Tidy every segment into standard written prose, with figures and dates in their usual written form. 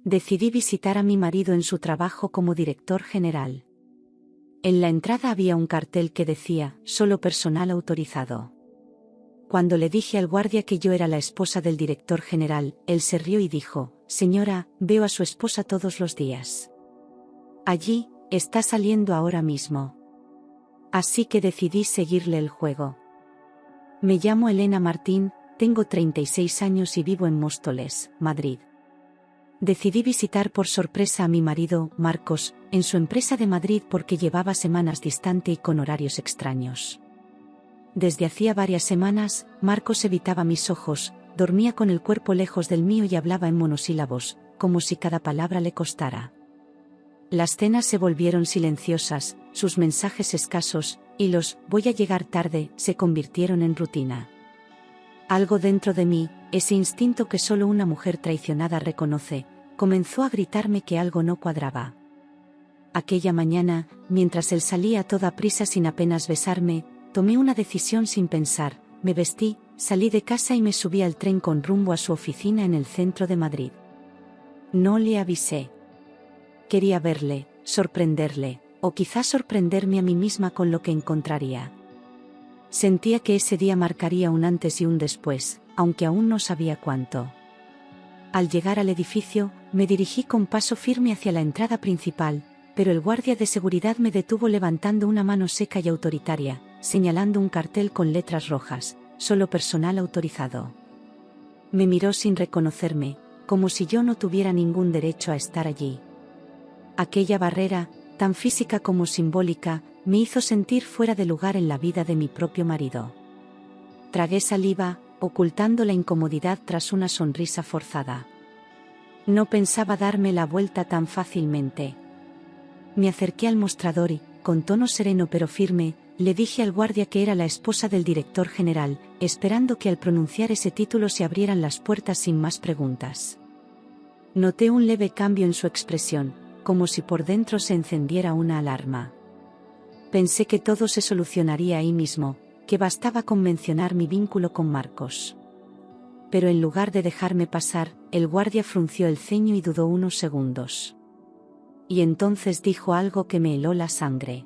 Decidí visitar a mi marido en su trabajo como director general. En la entrada había un cartel que decía, solo personal autorizado. Cuando le dije al guardia que yo era la esposa del director general, él se rió y dijo, señora, veo a su esposa todos los días. Allí, está saliendo ahora mismo. Así que decidí seguirle el juego. Me llamo Elena Martín, tengo 36 años y vivo en Móstoles, Madrid. Decidí visitar por sorpresa a mi marido, Marcos, en su empresa de Madrid porque llevaba semanas distante y con horarios extraños. Desde hacía varias semanas, Marcos evitaba mis ojos, dormía con el cuerpo lejos del mío y hablaba en monosílabos, como si cada palabra le costara. Las cenas se volvieron silenciosas, sus mensajes escasos, y los «voy a llegar tarde» se convirtieron en rutina. Algo dentro de mí, ese instinto que solo una mujer traicionada reconoce, comenzó a gritarme que algo no cuadraba. Aquella mañana, mientras él salía a toda prisa sin apenas besarme, tomé una decisión sin pensar, me vestí, salí de casa y me subí al tren con rumbo a su oficina en el centro de Madrid. No le avisé. Quería verle, sorprenderle, o quizás sorprenderme a mí misma con lo que encontraría. Sentía que ese día marcaría un antes y un después, aunque aún no sabía cuánto. Al llegar al edificio, me dirigí con paso firme hacia la entrada principal, pero el guardia de seguridad me detuvo levantando una mano seca y autoritaria, señalando un cartel con letras rojas, solo personal autorizado. Me miró sin reconocerme, como si yo no tuviera ningún derecho a estar allí. Aquella barrera, tan física como simbólica, me hizo sentir fuera de lugar en la vida de mi propio marido. Tragué saliva, ocultando la incomodidad tras una sonrisa forzada. No pensaba darme la vuelta tan fácilmente. Me acerqué al mostrador y, con tono sereno pero firme, le dije al guardia que era la esposa del director general, esperando que al pronunciar ese título se abrieran las puertas sin más preguntas. Noté un leve cambio en su expresión, como si por dentro se encendiera una alarma. Pensé que todo se solucionaría ahí mismo, que bastaba con mencionar mi vínculo con Marcos. Pero en lugar de dejarme pasar, el guardia frunció el ceño y dudó unos segundos. Y entonces dijo algo que me heló la sangre.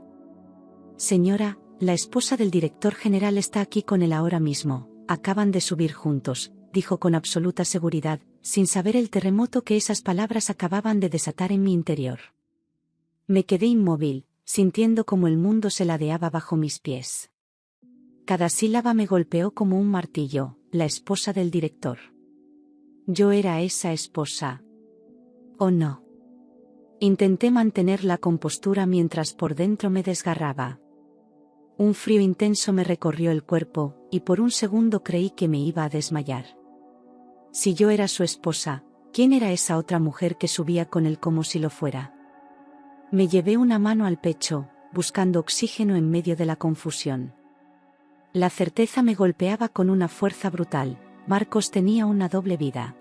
Señora, la esposa del director general está aquí con él ahora mismo, acaban de subir juntos, dijo con absoluta seguridad, sin saber el terremoto que esas palabras acababan de desatar en mi interior. Me quedé inmóvil, sintiendo como el mundo se ladeaba bajo mis pies. Cada sílaba me golpeó como un martillo, la esposa del director. Yo era esa esposa. ¿O no? Intenté mantener la compostura mientras por dentro me desgarraba. Un frío intenso me recorrió el cuerpo, y por un segundo creí que me iba a desmayar. Si yo era su esposa, ¿quién era esa otra mujer que subía con él como si lo fuera? Me llevé una mano al pecho, buscando oxígeno en medio de la confusión. La certeza me golpeaba con una fuerza brutal, Marcos tenía una doble vida.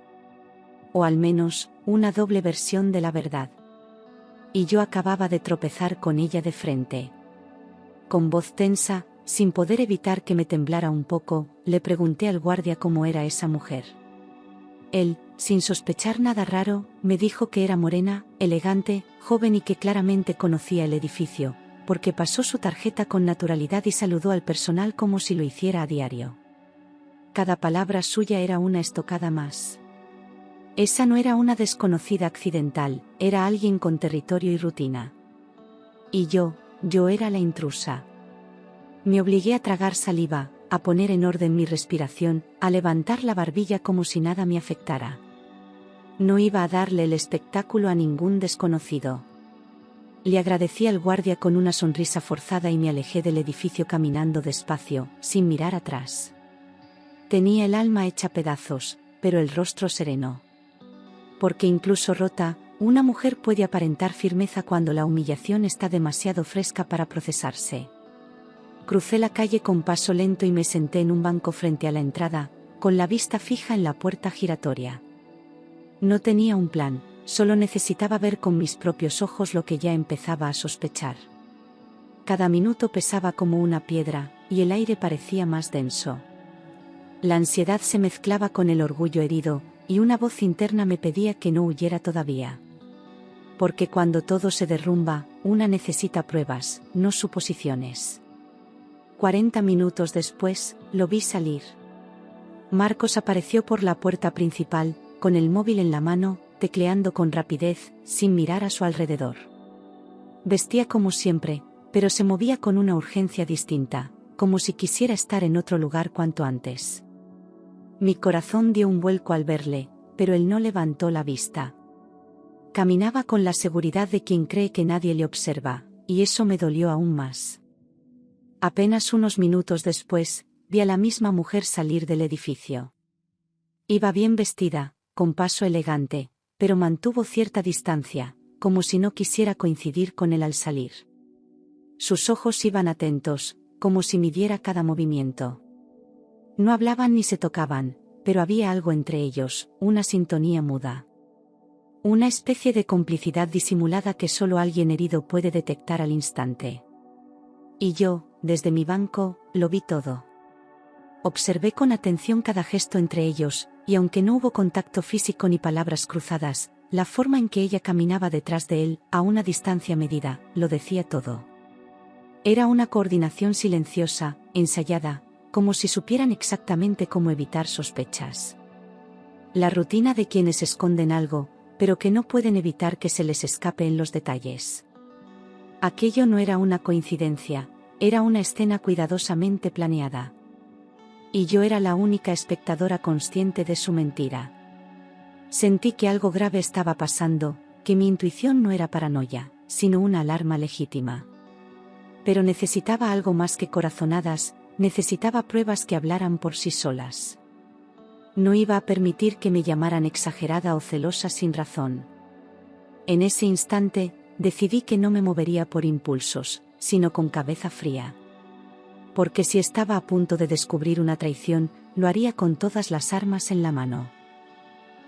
O al menos, una doble versión de la verdad. Y yo acababa de tropezar con ella de frente. Con voz tensa, sin poder evitar que me temblara un poco, le pregunté al guardia cómo era esa mujer. Él, sin sospechar nada raro, me dijo que era morena, elegante, joven y que claramente conocía el edificio, porque pasó su tarjeta con naturalidad y saludó al personal como si lo hiciera a diario. Cada palabra suya era una estocada más. Esa no era una desconocida accidental, era alguien con territorio y rutina. Y yo era la intrusa. Me obligué a tragar saliva, a poner en orden mi respiración, a levantar la barbilla como si nada me afectara. No iba a darle el espectáculo a ningún desconocido. Le agradecí al guardia con una sonrisa forzada y me alejé del edificio caminando despacio, sin mirar atrás. Tenía el alma hecha pedazos, pero el rostro sereno. Porque incluso rota, una mujer puede aparentar firmeza cuando la humillación está demasiado fresca para procesarse. Crucé la calle con paso lento y me senté en un banco frente a la entrada, con la vista fija en la puerta giratoria. No tenía un plan, solo necesitaba ver con mis propios ojos lo que ya empezaba a sospechar. Cada minuto pesaba como una piedra, y el aire parecía más denso. La ansiedad se mezclaba con el orgullo herido, y una voz interna me pedía que no huyera todavía. Porque cuando todo se derrumba, una necesita pruebas, no suposiciones. 40 minutos después, lo vi salir. Marcos apareció por la puerta principal, con el móvil en la mano, tecleando con rapidez, sin mirar a su alrededor. Vestía como siempre, pero se movía con una urgencia distinta, como si quisiera estar en otro lugar cuanto antes. Mi corazón dio un vuelco al verle, pero él no levantó la vista. Caminaba con la seguridad de quien cree que nadie le observa, y eso me dolió aún más. Apenas unos minutos después, vi a la misma mujer salir del edificio. Iba bien vestida, con paso elegante, pero mantuvo cierta distancia, como si no quisiera coincidir con él al salir. Sus ojos iban atentos, como si midiera cada movimiento. No hablaban ni se tocaban, pero había algo entre ellos, una sintonía muda. Una especie de complicidad disimulada que solo alguien herido puede detectar al instante. Y yo, desde mi banco, lo vi todo. Observé con atención cada gesto entre ellos, y aunque no hubo contacto físico ni palabras cruzadas, la forma en que ella caminaba detrás de él, a una distancia medida, lo decía todo. Era una coordinación silenciosa, ensayada, como si supieran exactamente cómo evitar sospechas. La rutina de quienes esconden algo, pero que no pueden evitar que se les escape en los detalles. Aquello no era una coincidencia, era una escena cuidadosamente planeada. Y yo era la única espectadora consciente de su mentira. Sentí que algo grave estaba pasando, que mi intuición no era paranoia, sino una alarma legítima. Pero necesitaba algo más que corazonadas, necesitaba pruebas que hablaran por sí solas. No iba a permitir que me llamaran exagerada o celosa sin razón. En ese instante, decidí que no me movería por impulsos, sino con cabeza fría. Porque si estaba a punto de descubrir una traición, lo haría con todas las armas en la mano.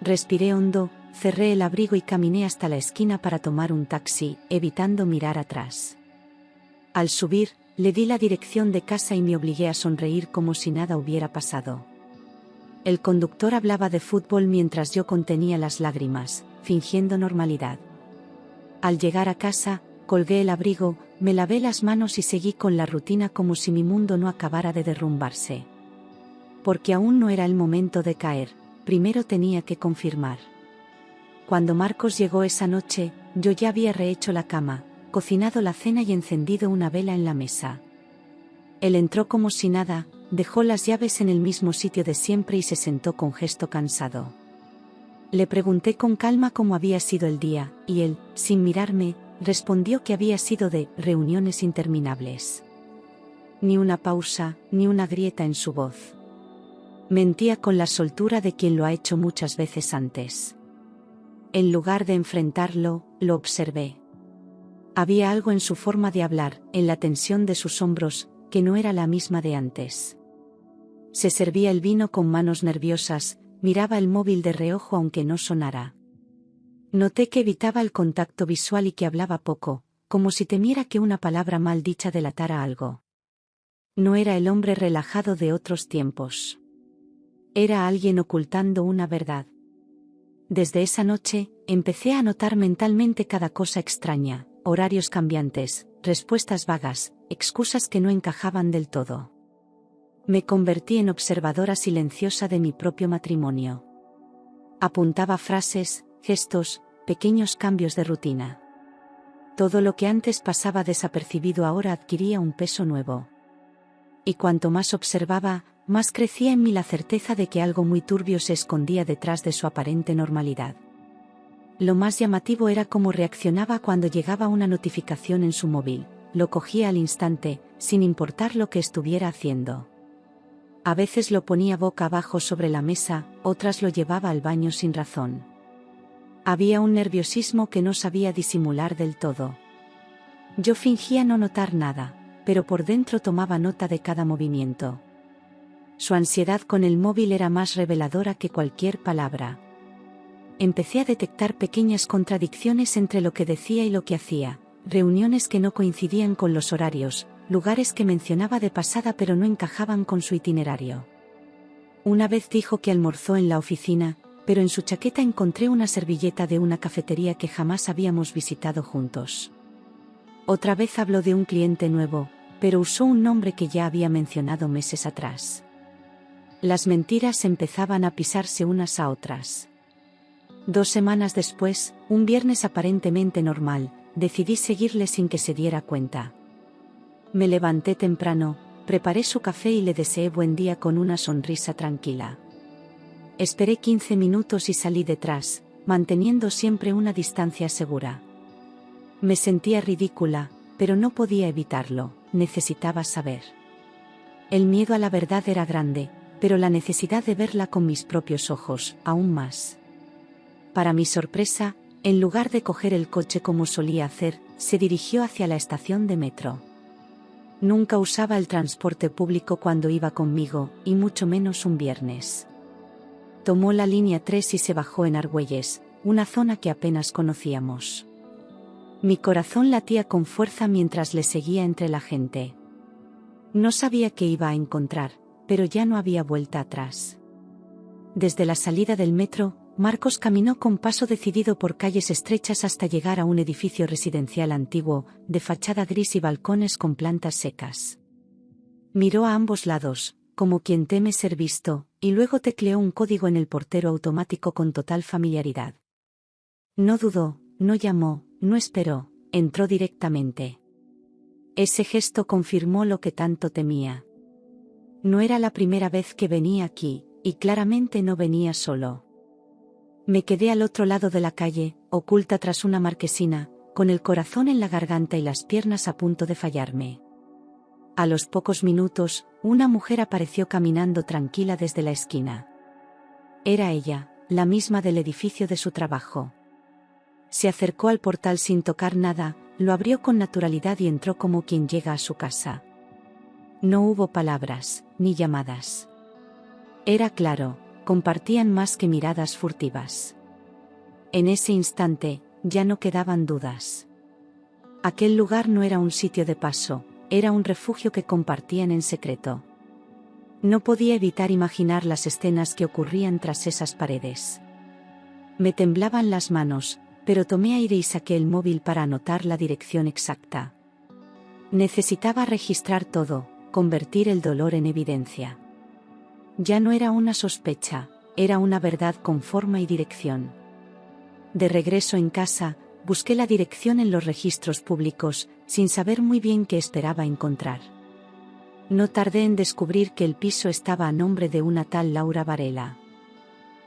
Respiré hondo, cerré el abrigo y caminé hasta la esquina para tomar un taxi, evitando mirar atrás. Al subir, le di la dirección de casa y me obligué a sonreír como si nada hubiera pasado. El conductor hablaba de fútbol mientras yo contenía las lágrimas, fingiendo normalidad. Al llegar a casa, colgué el abrigo, me lavé las manos y seguí con la rutina como si mi mundo no acabara de derrumbarse. Porque aún no era el momento de caer, primero tenía que confirmar. Cuando Marcos llegó esa noche, yo ya había rehecho la cama, cocinado la cena y encendido una vela en la mesa. Él entró como si nada, dejó las llaves en el mismo sitio de siempre y se sentó con gesto cansado. Le pregunté con calma cómo había sido el día, y él, sin mirarme, respondió que había sido de reuniones interminables. Ni una pausa, ni una grieta en su voz. Mentía con la soltura de quien lo ha hecho muchas veces antes. En lugar de enfrentarlo, lo observé. Había algo en su forma de hablar, en la tensión de sus hombros, que no era la misma de antes. Se servía el vino con manos nerviosas, miraba el móvil de reojo aunque no sonara. Noté que evitaba el contacto visual y que hablaba poco, como si temiera que una palabra mal dicha delatara algo. No era el hombre relajado de otros tiempos. Era alguien ocultando una verdad. Desde esa noche, empecé a notar mentalmente cada cosa extraña, horarios cambiantes, respuestas vagas, excusas que no encajaban del todo. Me convertí en observadora silenciosa de mi propio matrimonio. Apuntaba frases, gestos, pequeños cambios de rutina. Todo lo que antes pasaba desapercibido ahora adquiría un peso nuevo. Y cuanto más observaba, más crecía en mí la certeza de que algo muy turbio se escondía detrás de su aparente normalidad. Lo más llamativo era cómo reaccionaba cuando llegaba una notificación en su móvil. Lo cogía al instante, sin importar lo que estuviera haciendo. A veces lo ponía boca abajo sobre la mesa, otras lo llevaba al baño sin razón. Había un nerviosismo que no sabía disimular del todo. Yo fingía no notar nada, pero por dentro tomaba nota de cada movimiento. Su ansiedad con el móvil era más reveladora que cualquier palabra. Empecé a detectar pequeñas contradicciones entre lo que decía y lo que hacía, reuniones que no coincidían con los horarios, lugares que mencionaba de pasada pero no encajaban con su itinerario. Una vez dijo que almorzó en la oficina, pero en su chaqueta encontré una servilleta de una cafetería que jamás habíamos visitado juntos. Otra vez habló de un cliente nuevo, pero usó un nombre que ya había mencionado meses atrás. Las mentiras empezaban a pisarse unas a otras. 2 semanas después, un viernes aparentemente normal, decidí seguirle sin que se diera cuenta. Me levanté temprano, preparé su café y le deseé buen día con una sonrisa tranquila. Esperé 15 minutos y salí detrás, manteniendo siempre una distancia segura. Me sentía ridícula, pero no podía evitarlo, necesitaba saber. El miedo a la verdad era grande, pero la necesidad de verla con mis propios ojos, aún más. Para mi sorpresa, en lugar de coger el coche como solía hacer, se dirigió hacia la estación de metro. Nunca usaba el transporte público cuando iba conmigo, y mucho menos un viernes. Tomó la línea 3 y se bajó en Argüelles, una zona que apenas conocíamos. Mi corazón latía con fuerza mientras le seguía entre la gente. No sabía qué iba a encontrar, pero ya no había vuelta atrás. Desde la salida del metro, Marcos caminó con paso decidido por calles estrechas hasta llegar a un edificio residencial antiguo, de fachada gris y balcones con plantas secas. Miró a ambos lados, como quien teme ser visto, y luego tecleó un código en el portero automático con total familiaridad. No dudó, no llamó, no esperó, entró directamente. Ese gesto confirmó lo que tanto temía. No era la primera vez que venía aquí, y claramente no venía solo. Me quedé al otro lado de la calle, oculta tras una marquesina, con el corazón en la garganta y las piernas a punto de fallarme. A los pocos minutos, una mujer apareció caminando tranquila desde la esquina. Era ella, la misma del edificio de su trabajo. Se acercó al portal sin tocar nada, lo abrió con naturalidad y entró como quien llega a su casa. No hubo palabras, ni llamadas. Era claro, compartían más que miradas furtivas. En ese instante, ya no quedaban dudas. Aquel lugar no era un sitio de paso, era un refugio que compartían en secreto. No podía evitar imaginar las escenas que ocurrían tras esas paredes. Me temblaban las manos, pero tomé aire y saqué el móvil para anotar la dirección exacta. Necesitaba registrar todo, convertir el dolor en evidencia. Ya no era una sospecha, era una verdad con forma y dirección. De regreso en casa, busqué la dirección en los registros públicos, sin saber muy bien qué esperaba encontrar. No tardé en descubrir que el piso estaba a nombre de una tal Laura Varela.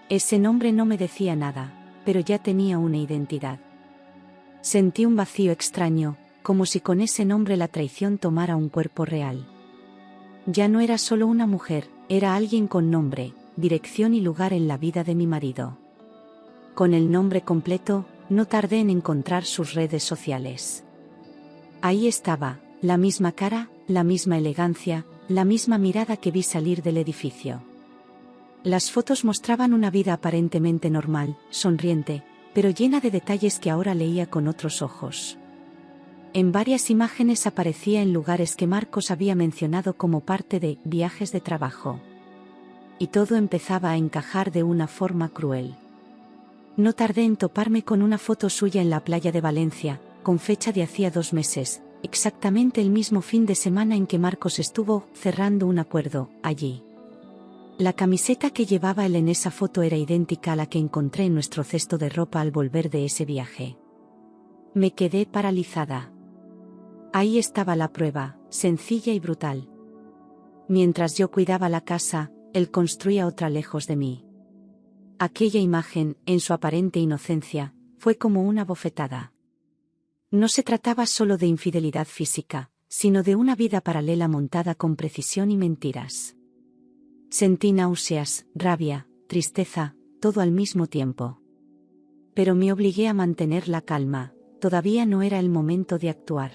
Ese nombre no me decía nada, pero ya tenía una identidad. Sentí un vacío extraño, como si con ese nombre la traición tomara un cuerpo real. Ya no era solo una mujer, era alguien con nombre, dirección y lugar en la vida de mi marido. Con el nombre completo, no tardé en encontrar sus redes sociales. Ahí estaba, la misma cara, la misma elegancia, la misma mirada que vi salir del edificio. Las fotos mostraban una vida aparentemente normal, sonriente, pero llena de detalles que ahora leía con otros ojos. En varias imágenes aparecía en lugares que Marcos había mencionado como parte de viajes de trabajo. Y todo empezaba a encajar de una forma cruel. No tardé en toparme con una foto suya en la playa de Valencia, con fecha de hacía 2 meses, exactamente el mismo fin de semana en que Marcos estuvo cerrando un acuerdo, allí. La camiseta que llevaba él en esa foto era idéntica a la que encontré en nuestro cesto de ropa al volver de ese viaje. Me quedé paralizada. Ahí estaba la prueba, sencilla y brutal. Mientras yo cuidaba la casa, él construía otra lejos de mí. Aquella imagen, en su aparente inocencia, fue como una bofetada. No se trataba solo de infidelidad física, sino de una vida paralela montada con precisión y mentiras. Sentí náuseas, rabia, tristeza, todo al mismo tiempo. Pero me obligué a mantener la calma, todavía no era el momento de actuar.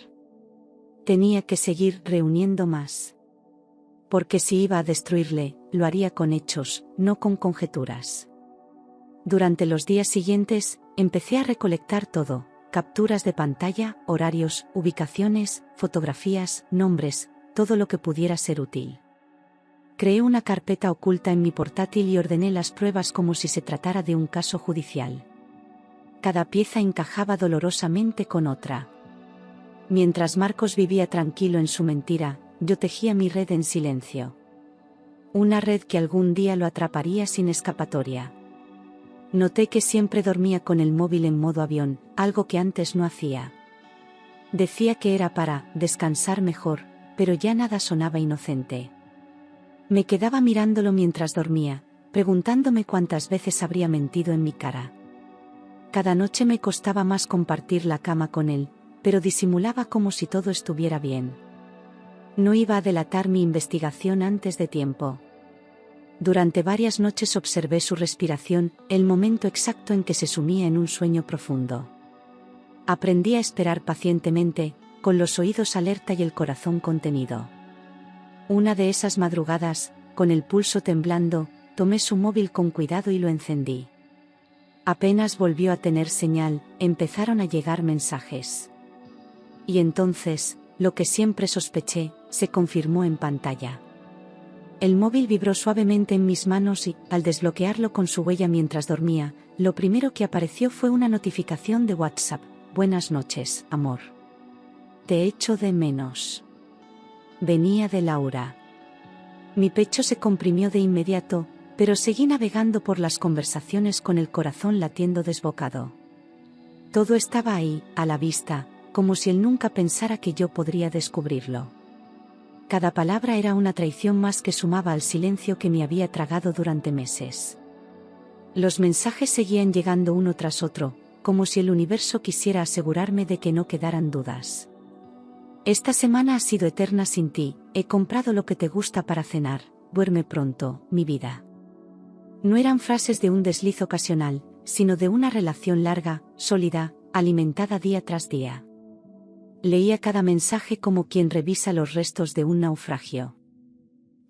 Tenía que seguir reuniendo más. Porque si iba a destruirle, lo haría con hechos, no con conjeturas. Durante los días siguientes, empecé a recolectar todo, capturas de pantalla, horarios, ubicaciones, fotografías, nombres, todo lo que pudiera ser útil. Creé una carpeta oculta en mi portátil y ordené las pruebas como si se tratara de un caso judicial. Cada pieza encajaba dolorosamente con otra. Mientras Marcos vivía tranquilo en su mentira, yo tejía mi red en silencio. Una red que algún día lo atraparía sin escapatoria. Noté que siempre dormía con el móvil en modo avión, algo que antes no hacía. Decía que era para descansar mejor, pero ya nada sonaba inocente. Me quedaba mirándolo mientras dormía, preguntándome cuántas veces habría mentido en mi cara. Cada noche me costaba más compartir la cama con él, pero disimulaba como si todo estuviera bien. No iba a delatar mi investigación antes de tiempo. Durante varias noches observé su respiración, el momento exacto en que se sumía en un sueño profundo. Aprendí a esperar pacientemente, con los oídos alerta y el corazón contenido. Una de esas madrugadas, con el pulso temblando, tomé su móvil con cuidado y lo encendí. Apenas volvió a tener señal, empezaron a llegar mensajes. Y entonces, lo que siempre sospeché, se confirmó en pantalla. El móvil vibró suavemente en mis manos y, al desbloquearlo con su huella mientras dormía, lo primero que apareció fue una notificación de WhatsApp. Buenas noches, amor. Te echo de menos. Venía de Laura. Mi pecho se comprimió de inmediato, pero seguí navegando por las conversaciones con el corazón latiendo desbocado. Todo estaba ahí, a la vista, como si él nunca pensara que yo podría descubrirlo. Cada palabra era una traición más que sumaba al silencio que me había tragado durante meses. Los mensajes seguían llegando uno tras otro, como si el universo quisiera asegurarme de que no quedaran dudas. Esta semana ha sido eterna sin ti, he comprado lo que te gusta para cenar, duerme pronto, mi vida. No eran frases de un desliz ocasional, sino de una relación larga, sólida, alimentada día tras día. Leía cada mensaje como quien revisa los restos de un naufragio.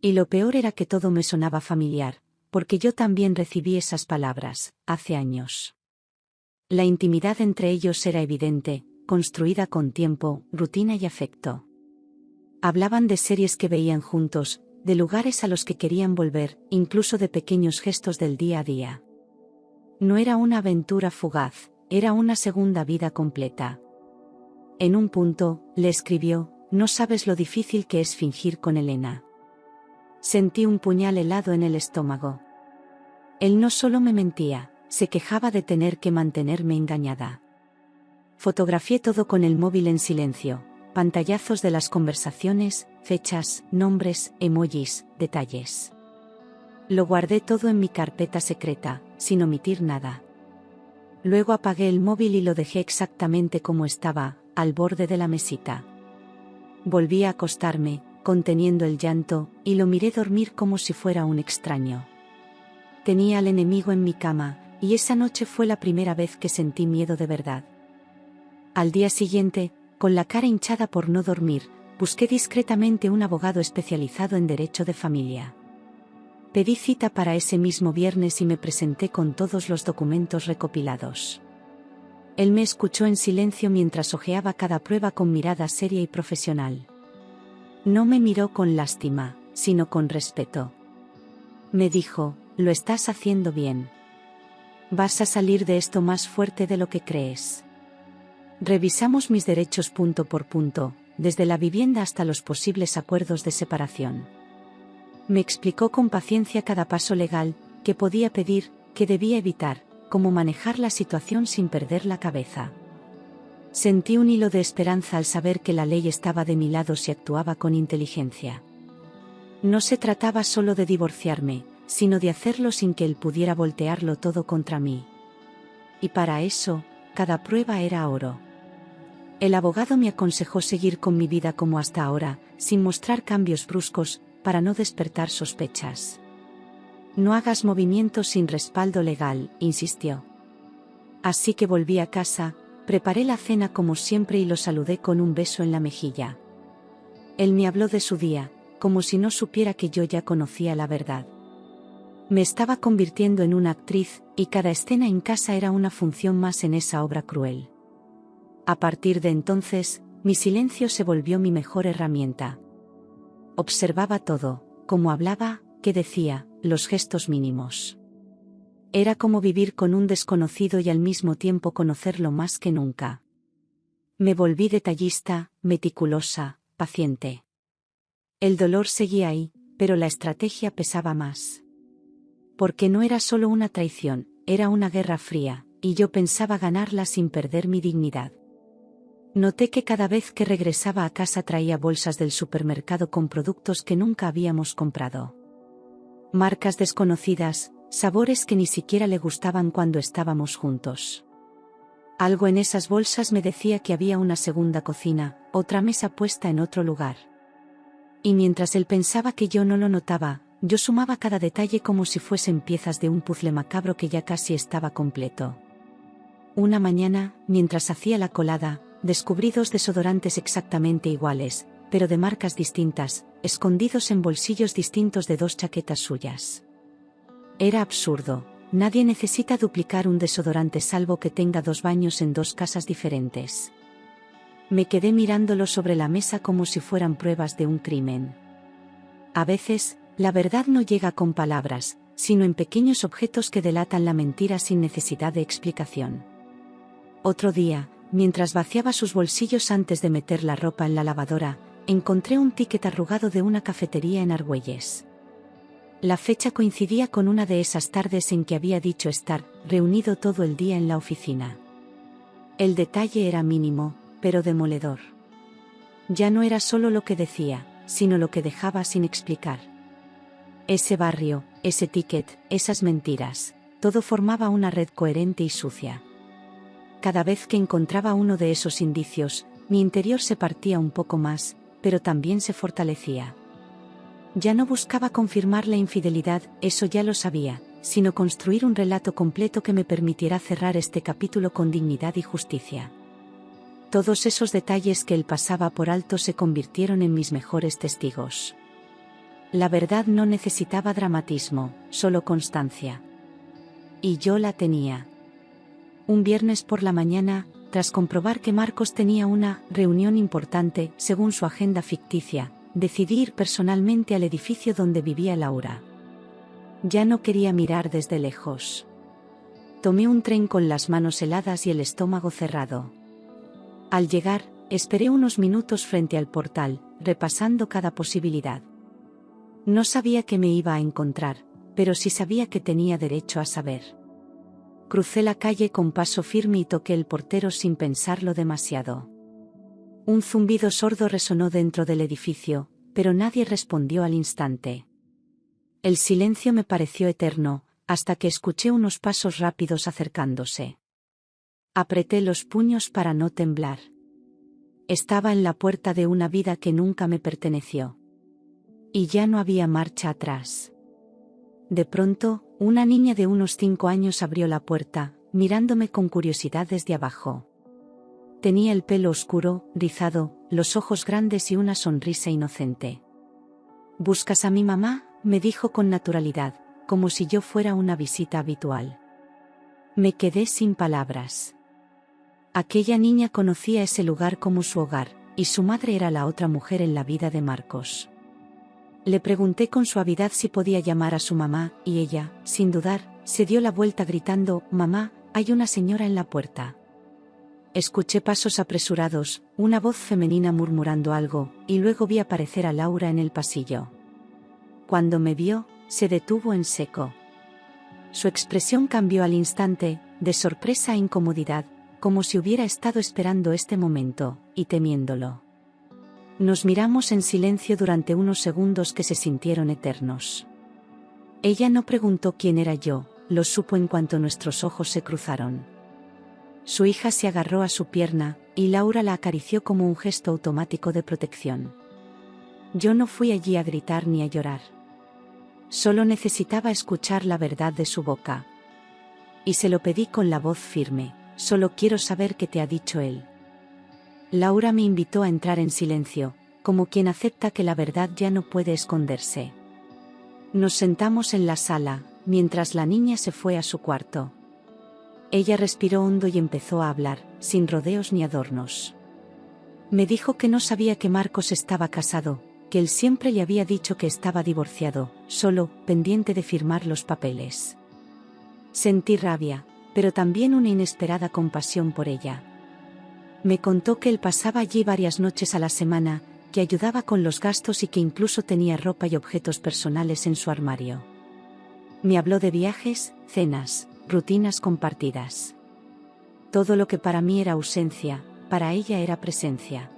Y lo peor era que todo me sonaba familiar, porque yo también recibí esas palabras, hace años. La intimidad entre ellos era evidente, construida con tiempo, rutina y afecto. Hablaban de series que veían juntos, de lugares a los que querían volver, incluso de pequeños gestos del día a día. No era una aventura fugaz, era una segunda vida completa. En un punto, le escribió, no sabes lo difícil que es fingir con Elena. Sentí un puñal helado en el estómago. Él no solo me mentía, se quejaba de tener que mantenerme engañada. Fotografié todo con el móvil en silencio, pantallazos de las conversaciones, fechas, nombres, emojis, detalles. Lo guardé todo en mi carpeta secreta, sin omitir nada. Luego apagué el móvil y lo dejé exactamente como estaba, al borde de la mesita. Volví a acostarme, conteniendo el llanto, y lo miré dormir como si fuera un extraño. Tenía al enemigo en mi cama, y esa noche fue la primera vez que sentí miedo de verdad. Al día siguiente, con la cara hinchada por no dormir, busqué discretamente un abogado especializado en derecho de familia. Pedí cita para ese mismo viernes y me presenté con todos los documentos recopilados. Él me escuchó en silencio mientras hojeaba cada prueba con mirada seria y profesional. No me miró con lástima, sino con respeto. Me dijo, lo estás haciendo bien. Vas a salir de esto más fuerte de lo que crees. Revisamos mis derechos punto por punto, desde la vivienda hasta los posibles acuerdos de separación. Me explicó con paciencia cada paso legal, qué podía pedir, qué debía evitar, cómo manejar la situación sin perder la cabeza. Sentí un hilo de esperanza al saber que la ley estaba de mi lado si actuaba con inteligencia. No se trataba solo de divorciarme, sino de hacerlo sin que él pudiera voltearlo todo contra mí. Y para eso, cada prueba era oro. El abogado me aconsejó seguir con mi vida como hasta ahora, sin mostrar cambios bruscos, para no despertar sospechas. No hagas movimientos sin respaldo legal, insistió. Así que volví a casa, preparé la cena como siempre y lo saludé con un beso en la mejilla. Él me habló de su día, como si no supiera que yo ya conocía la verdad. Me estaba convirtiendo en una actriz, y cada escena en casa era una función más en esa obra cruel. A partir de entonces, mi silencio se volvió mi mejor herramienta. Observaba todo, cómo hablaba, qué decía, los gestos mínimos. Era como vivir con un desconocido y al mismo tiempo conocerlo más que nunca. Me volví detallista, meticulosa, paciente. El dolor seguía ahí, pero la estrategia pesaba más. Porque no era solo una traición, era una guerra fría, y yo pensaba ganarla sin perder mi dignidad. Noté que cada vez que regresaba a casa traía bolsas del supermercado con productos que nunca habíamos comprado. Marcas desconocidas, sabores que ni siquiera le gustaban cuando estábamos juntos. Algo en esas bolsas me decía que había una segunda cocina, otra mesa puesta en otro lugar. Y mientras él pensaba que yo no lo notaba, yo sumaba cada detalle como si fuesen piezas de un puzzle macabro que ya casi estaba completo. Una mañana, mientras hacía la colada, descubrí 2 desodorantes exactamente iguales, pero de marcas distintas, escondidos en bolsillos distintos de 2 chaquetas suyas. Era absurdo, nadie necesita duplicar un desodorante salvo que tenga 2 baños en 2 casas diferentes. Me quedé mirándolo sobre la mesa como si fueran pruebas de un crimen. A veces, la verdad no llega con palabras, sino en pequeños objetos que delatan la mentira sin necesidad de explicación. Otro día, mientras vaciaba sus bolsillos antes de meter la ropa en la lavadora, encontré un ticket arrugado de una cafetería en Argüelles. La fecha coincidía con una de esas tardes en que había dicho estar reunido todo el día en la oficina. El detalle era mínimo, pero demoledor. Ya no era solo lo que decía, sino lo que dejaba sin explicar. Ese barrio, ese ticket, esas mentiras, todo formaba una red coherente y sucia. Cada vez que encontraba uno de esos indicios, mi interior se partía un poco más, pero también se fortalecía. Ya no buscaba confirmar la infidelidad, eso ya lo sabía, sino construir un relato completo que me permitiera cerrar este capítulo con dignidad y justicia. Todos esos detalles que él pasaba por alto se convirtieron en mis mejores testigos. La verdad no necesitaba dramatismo, solo constancia. Y yo la tenía. Un viernes por la mañana, tras comprobar que Marcos tenía una reunión importante, según su agenda ficticia, decidí ir personalmente al edificio donde vivía Laura. Ya no quería mirar desde lejos. Tomé un tren con las manos heladas y el estómago cerrado. Al llegar, esperé unos minutos frente al portal, repasando cada posibilidad. No sabía qué me iba a encontrar, pero sí sabía que tenía derecho a saber. Crucé la calle con paso firme y toqué el portero sin pensarlo demasiado. Un zumbido sordo resonó dentro del edificio, pero nadie respondió al instante. El silencio me pareció eterno, hasta que escuché unos pasos rápidos acercándose. Apreté los puños para no temblar. Estaba en la puerta de una vida que nunca me perteneció. Y ya no había marcha atrás. De pronto, una niña de unos 5 años abrió la puerta, mirándome con curiosidad desde abajo. Tenía el pelo oscuro, rizado, los ojos grandes y una sonrisa inocente. «¿Buscas a mi mamá?», me dijo con naturalidad, como si yo fuera una visita habitual. Me quedé sin palabras. Aquella niña conocía ese lugar como su hogar, y su madre era la otra mujer en la vida de Marcos. Le pregunté con suavidad si podía llamar a su mamá, y ella, sin dudar, se dio la vuelta gritando: «Mamá, hay una señora en la puerta». Escuché pasos apresurados, una voz femenina murmurando algo, y luego vi aparecer a Laura en el pasillo. Cuando me vio, se detuvo en seco. Su expresión cambió al instante, de sorpresa a incomodidad, como si hubiera estado esperando este momento, y temiéndolo. Nos miramos en silencio durante unos segundos que se sintieron eternos. Ella no preguntó quién era yo, lo supo en cuanto nuestros ojos se cruzaron. Su hija se agarró a su pierna, y Laura la acarició como un gesto automático de protección. Yo no fui allí a gritar ni a llorar. Solo necesitaba escuchar la verdad de su boca. Y se lo pedí con la voz firme: «Solo quiero saber qué te ha dicho él». Laura me invitó a entrar en silencio, como quien acepta que la verdad ya no puede esconderse. Nos sentamos en la sala, mientras la niña se fue a su cuarto. Ella respiró hondo y empezó a hablar, sin rodeos ni adornos. Me dijo que no sabía que Marcos estaba casado, que él siempre le había dicho que estaba divorciado, solo, pendiente de firmar los papeles. Sentí rabia, pero también una inesperada compasión por ella. Me contó que él pasaba allí varias noches a la semana, que ayudaba con los gastos y que incluso tenía ropa y objetos personales en su armario. Me habló de viajes, cenas, rutinas compartidas. Todo lo que para mí era ausencia, para ella era presencia.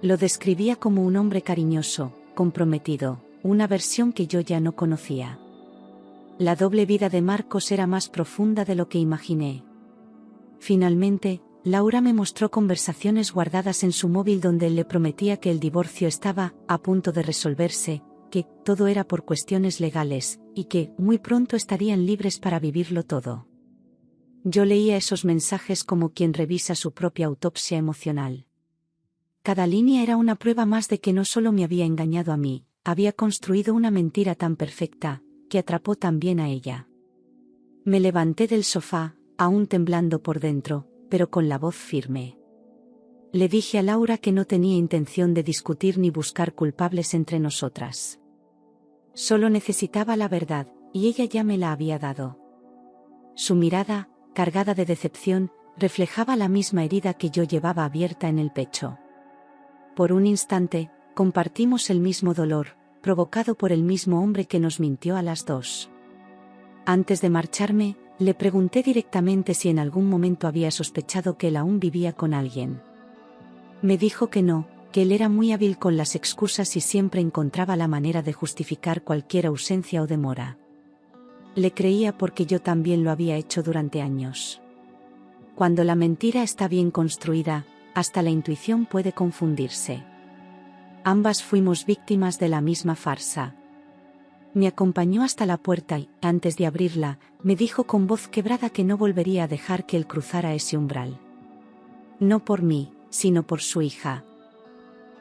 Lo describía como un hombre cariñoso, comprometido, una versión que yo ya no conocía. La doble vida de Marcos era más profunda de lo que imaginé. Finalmente, Laura me mostró conversaciones guardadas en su móvil donde él le prometía que el divorcio estaba a punto de resolverse, que todo era por cuestiones legales, y que muy pronto estarían libres para vivirlo todo. Yo leía esos mensajes como quien revisa su propia autopsia emocional. Cada línea era una prueba más de que no solo me había engañado a mí, había construido una mentira tan perfecta, que atrapó también a ella. Me levanté del sofá, aún temblando por dentro, pero con la voz firme. Le dije a Laura que no tenía intención de discutir ni buscar culpables entre nosotras. Solo necesitaba la verdad, y ella ya me la había dado. Su mirada, cargada de decepción, reflejaba la misma herida que yo llevaba abierta en el pecho. Por un instante, compartimos el mismo dolor, provocado por el mismo hombre que nos mintió a las dos. Antes de marcharme, le pregunté directamente si en algún momento había sospechado que él aún vivía con alguien. Me dijo que no, que él era muy hábil con las excusas y siempre encontraba la manera de justificar cualquier ausencia o demora. Le creía porque yo también lo había hecho durante años. Cuando la mentira está bien construida, hasta la intuición puede confundirse. Ambas fuimos víctimas de la misma farsa. Me acompañó hasta la puerta y, antes de abrirla, me dijo con voz quebrada que no volvería a dejar que él cruzara ese umbral. No por mí, sino por su hija.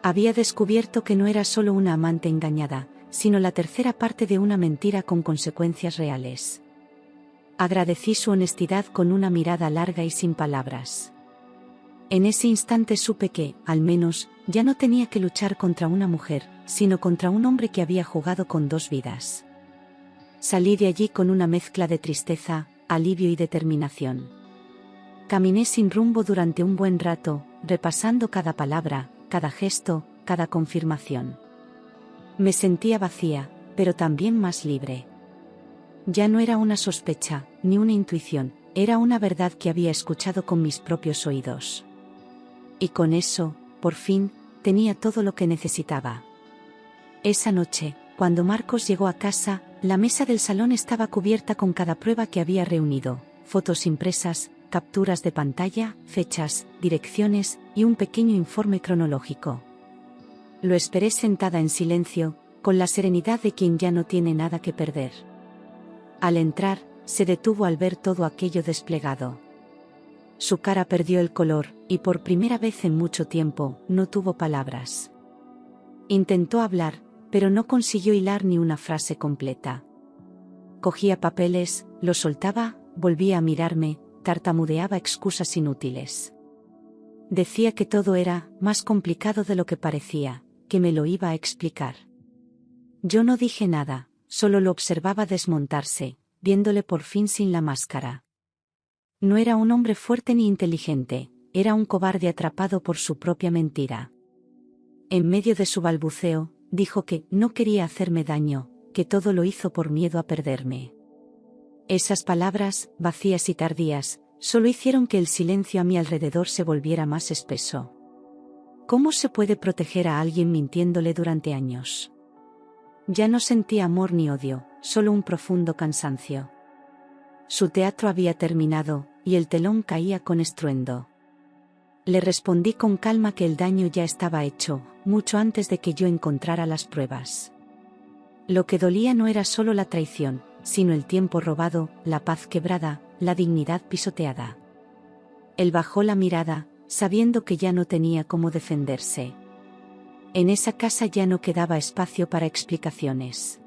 Había descubierto que no era solo una amante engañada, sino la tercera parte de una mentira con consecuencias reales. Agradecí su honestidad con una mirada larga y sin palabras. En ese instante supe que, al menos, ya no tenía que luchar contra una mujer, sino contra un hombre que había jugado con dos vidas. Salí de allí con una mezcla de tristeza, alivio y determinación. Caminé sin rumbo durante un buen rato, repasando cada palabra, cada gesto, cada confirmación. Me sentía vacía, pero también más libre. Ya no era una sospecha, ni una intuición, era una verdad que había escuchado con mis propios oídos. Y con eso, por fin, tenía todo lo que necesitaba. Esa noche, cuando Marcos llegó a casa, la mesa del salón estaba cubierta con cada prueba que había reunido, fotos impresas, capturas de pantalla, fechas, direcciones y un pequeño informe cronológico. Lo esperé sentada en silencio, con la serenidad de quien ya no tiene nada que perder. Al entrar, se detuvo al ver todo aquello desplegado. Su cara perdió el color, y por primera vez en mucho tiempo, no tuvo palabras. Intentó hablar, pero no consiguió hilar ni una frase completa. Cogía papeles, los soltaba, volvía a mirarme, tartamudeaba excusas inútiles. Decía que todo era más complicado de lo que parecía, que me lo iba a explicar. Yo no dije nada, solo lo observaba desmontarse, viéndole por fin sin la máscara. No era un hombre fuerte ni inteligente, era un cobarde atrapado por su propia mentira. En medio de su balbuceo, dijo que no quería hacerme daño, que todo lo hizo por miedo a perderme. Esas palabras, vacías y tardías, solo hicieron que el silencio a mi alrededor se volviera más espeso. ¿Cómo se puede proteger a alguien mintiéndole durante años? Ya no sentía amor ni odio, solo un profundo cansancio. Su teatro había terminado, y el telón caía con estruendo. Le respondí con calma que el daño ya estaba hecho, mucho antes de que yo encontrara las pruebas. Lo que dolía no era solo la traición, sino el tiempo robado, la paz quebrada, la dignidad pisoteada. Él bajó la mirada, sabiendo que ya no tenía cómo defenderse. En esa casa ya no quedaba espacio para explicaciones.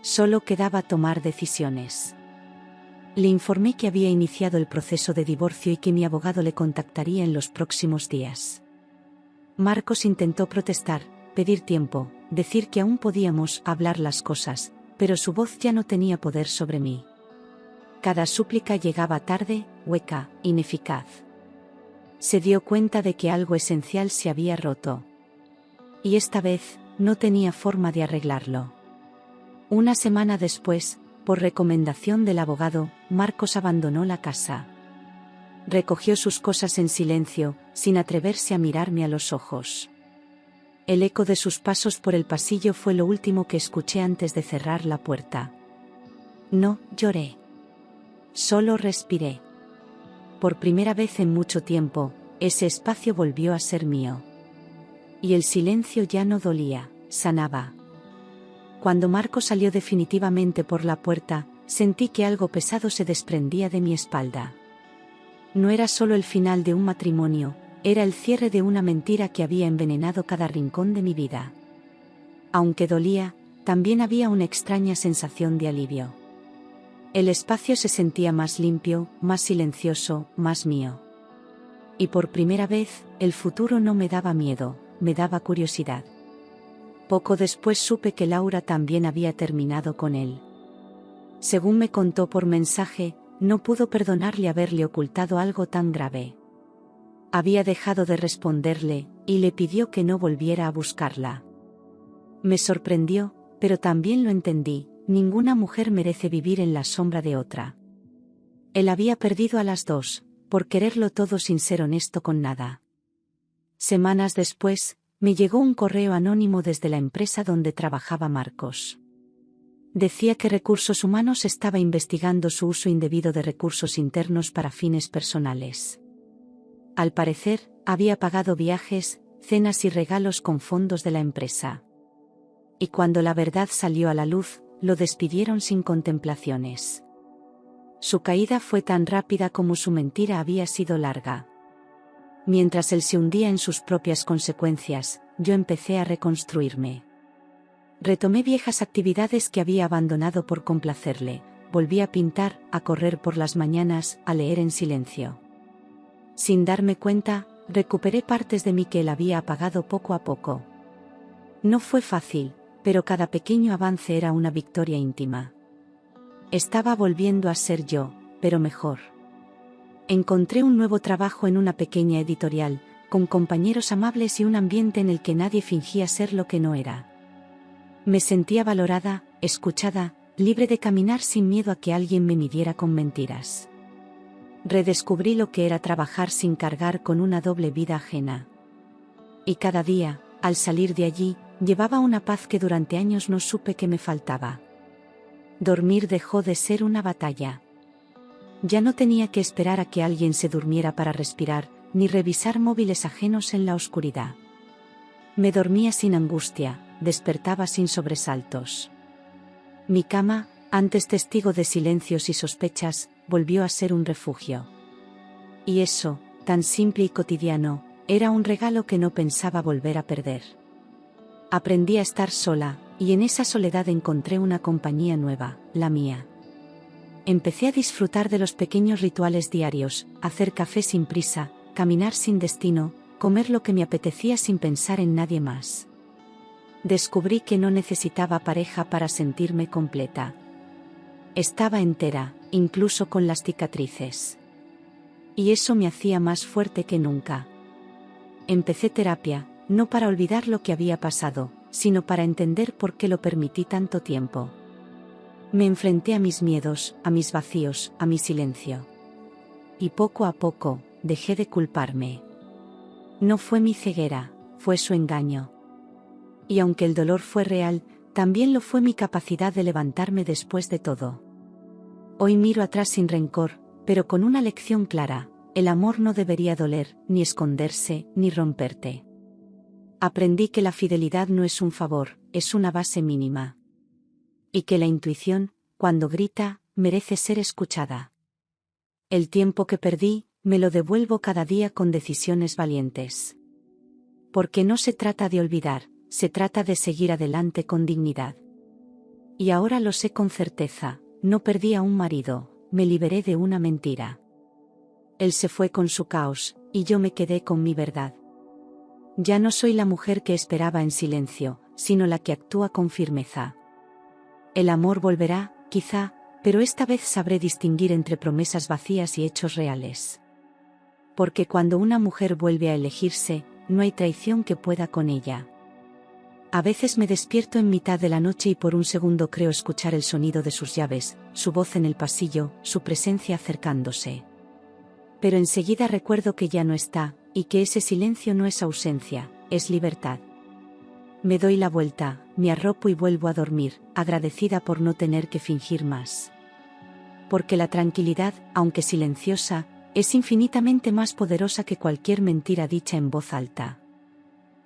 Solo quedaba tomar decisiones. Le informé que había iniciado el proceso de divorcio y que mi abogado le contactaría en los próximos días. Marcos intentó protestar, pedir tiempo, decir que aún podíamos hablar las cosas, pero su voz ya no tenía poder sobre mí. Cada súplica llegaba tarde, hueca, ineficaz. Se dio cuenta de que algo esencial se había roto. Y esta vez, no tenía forma de arreglarlo. Una semana después, por recomendación del abogado, Marcos abandonó la casa. Recogió sus cosas en silencio, sin atreverse a mirarme a los ojos. El eco de sus pasos por el pasillo fue lo último que escuché antes de cerrar la puerta. No lloré. Solo respiré. Por primera vez en mucho tiempo, ese espacio volvió a ser mío. Y el silencio ya no dolía, sanaba. Cuando Marco salió definitivamente por la puerta, sentí que algo pesado se desprendía de mi espalda. No era solo el final de un matrimonio, era el cierre de una mentira que había envenenado cada rincón de mi vida. Aunque dolía, también había una extraña sensación de alivio. El espacio se sentía más limpio, más silencioso, más mío. Y por primera vez, el futuro no me daba miedo, me daba curiosidad. Poco después supe que Laura también había terminado con él. Según me contó por mensaje, no pudo perdonarle haberle ocultado algo tan grave. Había dejado de responderle, y le pidió que no volviera a buscarla. Me sorprendió, pero también lo entendí, ninguna mujer merece vivir en la sombra de otra. Él había perdido a las dos, por quererlo todo sin ser honesto con nada. Semanas después, me llegó un correo anónimo desde la empresa donde trabajaba Marcos. Decía que Recursos Humanos estaba investigando su uso indebido de recursos internos para fines personales. Al parecer, había pagado viajes, cenas y regalos con fondos de la empresa. Y cuando la verdad salió a la luz, lo despidieron sin contemplaciones. Su caída fue tan rápida como su mentira había sido larga. Mientras él se hundía en sus propias consecuencias, yo empecé a reconstruirme. Retomé viejas actividades que había abandonado por complacerle, volví a pintar, a correr por las mañanas, a leer en silencio. Sin darme cuenta, recuperé partes de mí que él había apagado poco a poco. No fue fácil, pero cada pequeño avance era una victoria íntima. Estaba volviendo a ser yo, pero mejor. Encontré un nuevo trabajo en una pequeña editorial, con compañeros amables y un ambiente en el que nadie fingía ser lo que no era. Me sentía valorada, escuchada, libre de caminar sin miedo a que alguien me midiera con mentiras. Redescubrí lo que era trabajar sin cargar con una doble vida ajena. Y cada día, al salir de allí, llevaba una paz que durante años no supe que me faltaba. Dormir dejó de ser una batalla. Ya no tenía que esperar a que alguien se durmiera para respirar, ni revisar móviles ajenos en la oscuridad. Me dormía sin angustia, despertaba sin sobresaltos. Mi cama, antes testigo de silencios y sospechas, volvió a ser un refugio. Y eso, tan simple y cotidiano, era un regalo que no pensaba volver a perder. Aprendí a estar sola, y en esa soledad encontré una compañía nueva, la mía. Empecé a disfrutar de los pequeños rituales diarios, hacer café sin prisa, caminar sin destino, comer lo que me apetecía sin pensar en nadie más. Descubrí que no necesitaba pareja para sentirme completa. Estaba entera, incluso con las cicatrices. Y eso me hacía más fuerte que nunca. Empecé terapia, no para olvidar lo que había pasado, sino para entender por qué lo permití tanto tiempo. Me enfrenté a mis miedos, a mis vacíos, a mi silencio. Y poco a poco, dejé de culparme. No fue mi ceguera, fue su engaño. Y aunque el dolor fue real, también lo fue mi capacidad de levantarme después de todo. Hoy miro atrás sin rencor, pero con una lección clara: el amor no debería doler, ni esconderse, ni romperte. Aprendí que la fidelidad no es un favor, es una base mínima. Y que la intuición, cuando grita, merece ser escuchada. El tiempo que perdí, me lo devuelvo cada día con decisiones valientes. Porque no se trata de olvidar, se trata de seguir adelante con dignidad. Y ahora lo sé con certeza, no perdí a un marido, me liberé de una mentira. Él se fue con su caos, y yo me quedé con mi verdad. Ya no soy la mujer que esperaba en silencio, sino la que actúa con firmeza. El amor volverá, quizá, pero esta vez sabré distinguir entre promesas vacías y hechos reales. Porque cuando una mujer vuelve a elegirse, no hay traición que pueda con ella. A veces me despierto en mitad de la noche y por un segundo creo escuchar el sonido de sus llaves, su voz en el pasillo, su presencia acercándose. Pero enseguida recuerdo que ya no está, y que ese silencio no es ausencia, es libertad. Me doy la vuelta, me arropo y vuelvo a dormir, agradecida por no tener que fingir más. Porque la tranquilidad, aunque silenciosa, es infinitamente más poderosa que cualquier mentira dicha en voz alta.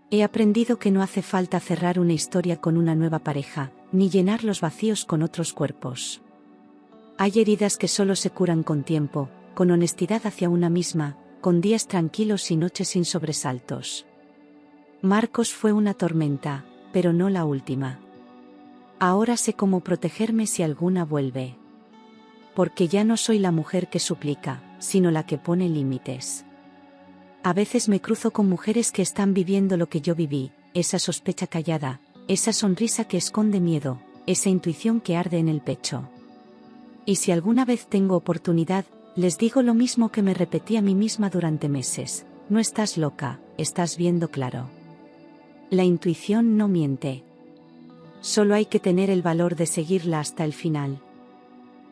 He aprendido que no hace falta cerrar una historia con una nueva pareja, ni llenar los vacíos con otros cuerpos. Hay heridas que solo se curan con tiempo, con honestidad hacia una misma, con días tranquilos y noches sin sobresaltos. Marcos fue una tormenta, pero no la última. Ahora sé cómo protegerme si alguna vuelve. Porque ya no soy la mujer que suplica, sino la que pone límites. A veces me cruzo con mujeres que están viviendo lo que yo viví, esa sospecha callada, esa sonrisa que esconde miedo, esa intuición que arde en el pecho. Y si alguna vez tengo oportunidad, les digo lo mismo que me repetí a mí misma durante meses: no estás loca, estás viendo claro. La intuición no miente. Solo hay que tener el valor de seguirla hasta el final.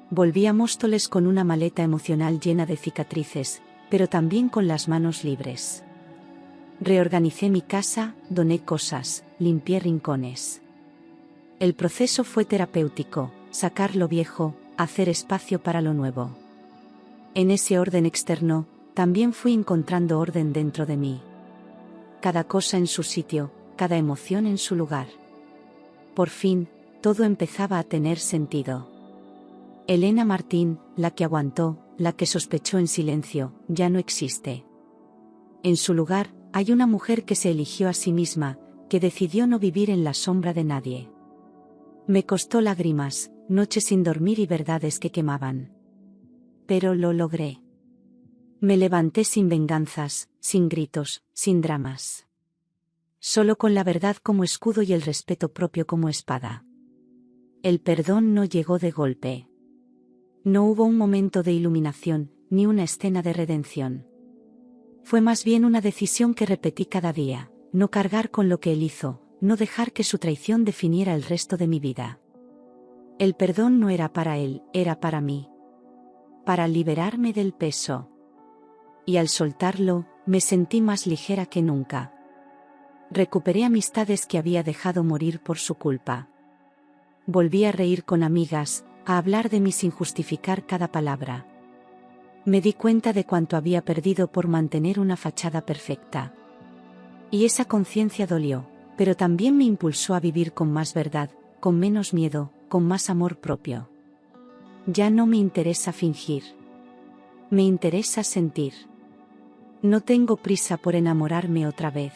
Volví a Móstoles con una maleta emocional llena de cicatrices, pero también con las manos libres. Reorganicé mi casa, doné cosas, limpié rincones. El proceso fue terapéutico: sacar lo viejo, hacer espacio para lo nuevo. En ese orden externo, también fui encontrando orden dentro de mí. Cada cosa en su sitio, cada emoción en su lugar. Por fin, todo empezaba a tener sentido. Elena Martín, la que aguantó, la que sospechó en silencio, ya no existe. En su lugar, hay una mujer que se eligió a sí misma, que decidió no vivir en la sombra de nadie. Me costó lágrimas, noches sin dormir y verdades que quemaban. Pero lo logré. Me levanté sin venganzas, sin gritos, sin dramas. Solo con la verdad como escudo y el respeto propio como espada. El perdón no llegó de golpe. No hubo un momento de iluminación, ni una escena de redención. Fue más bien una decisión que repetí cada día: no cargar con lo que él hizo, no dejar que su traición definiera el resto de mi vida. El perdón no era para él, era para mí. Para liberarme del peso. Y al soltarlo, me sentí más ligera que nunca. Recuperé amistades que había dejado morir por su culpa. Volví a reír con amigas, a hablar de mí sin justificar cada palabra. Me di cuenta de cuánto había perdido por mantener una fachada perfecta. Y esa conciencia dolió, pero también me impulsó a vivir con más verdad, con menos miedo, con más amor propio. Ya no me interesa fingir. Me interesa sentir. No tengo prisa por enamorarme otra vez.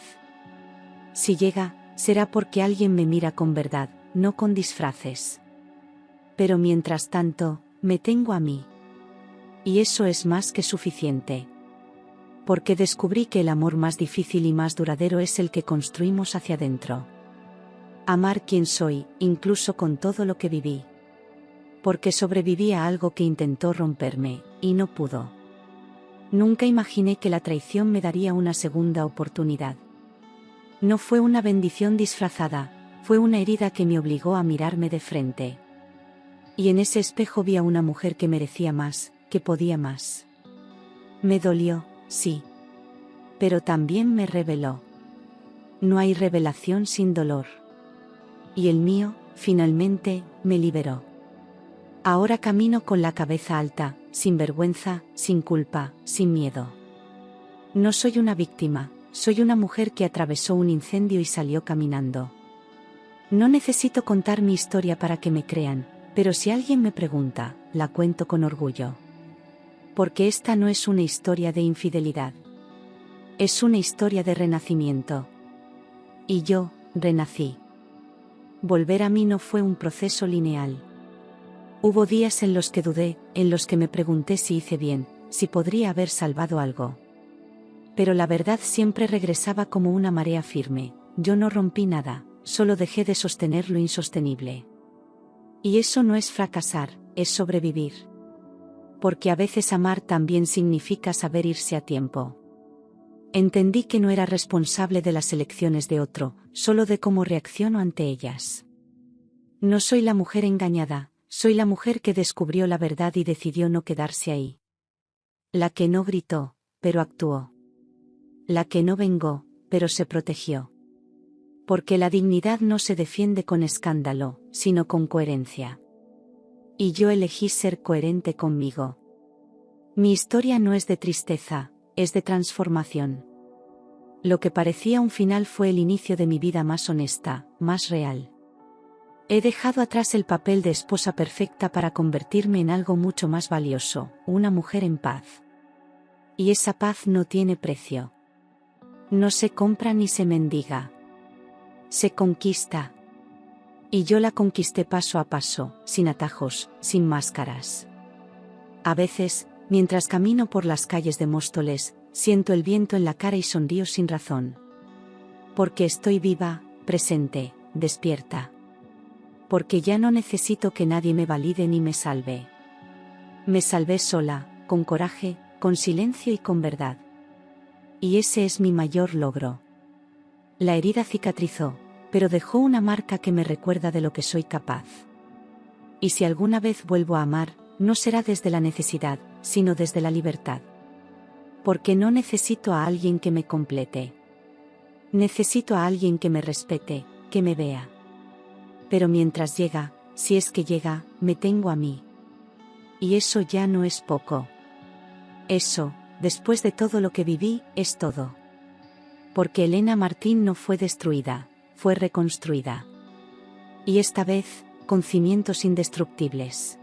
Si llega, será porque alguien me mira con verdad, no con disfraces. Pero mientras tanto, me tengo a mí. Y eso es más que suficiente. Porque descubrí que el amor más difícil y más duradero es el que construimos hacia adentro. Amar quien soy, incluso con todo lo que viví. Porque sobreviví a algo que intentó romperme, y no pudo. Nunca imaginé que la traición me daría una segunda oportunidad. No fue una bendición disfrazada, fue una herida que me obligó a mirarme de frente. Y en ese espejo vi a una mujer que merecía más, que podía más. Me dolió, sí. Pero también me reveló. No hay revelación sin dolor. Y el mío, finalmente, me liberó. Ahora camino con la cabeza alta, sin vergüenza, sin culpa, sin miedo. No soy una víctima, soy una mujer que atravesó un incendio y salió caminando. No necesito contar mi historia para que me crean, pero si alguien me pregunta, la cuento con orgullo. Porque esta no es una historia de infidelidad. Es una historia de renacimiento. Y yo, renací. Volver a mí no fue un proceso lineal. Hubo días en los que dudé, en los que me pregunté si hice bien, si podría haber salvado algo. Pero la verdad siempre regresaba como una marea firme. Yo no rompí nada, solo dejé de sostener lo insostenible. Y eso no es fracasar, es sobrevivir. Porque a veces amar también significa saber irse a tiempo. Entendí que no era responsable de las elecciones de otro, solo de cómo reacciono ante ellas. No soy la mujer engañada, soy la mujer que descubrió la verdad y decidió no quedarse ahí. La que no gritó, pero actuó. La que no vengó, pero se protegió. Porque la dignidad no se defiende con escándalo, sino con coherencia. Y yo elegí ser coherente conmigo. Mi historia no es de tristeza, es de transformación. Lo que parecía un final fue el inicio de mi vida más honesta, más real. He dejado atrás el papel de esposa perfecta para convertirme en algo mucho más valioso, una mujer en paz. Y esa paz no tiene precio. No se compra ni se mendiga. Se conquista. Y yo la conquisté paso a paso, sin atajos, sin máscaras. A veces, mientras camino por las calles de Móstoles, siento el viento en la cara y sonrío sin razón. Porque estoy viva, presente, despierta. Porque ya no necesito que nadie me valide ni me salve. Me salvé sola, con coraje, con silencio y con verdad. Y ese es mi mayor logro. La herida cicatrizó, pero dejó una marca que me recuerda de lo que soy capaz. Y si alguna vez vuelvo a amar, no será desde la necesidad, sino desde la libertad. Porque no necesito a alguien que me complete. Necesito a alguien que me respete, que me vea. Pero mientras llega, si es que llega, me tengo a mí. Y eso ya no es poco. Eso, después de todo lo que viví, es todo. Porque Elena Martín no fue destruida, fue reconstruida. Y esta vez, con cimientos indestructibles.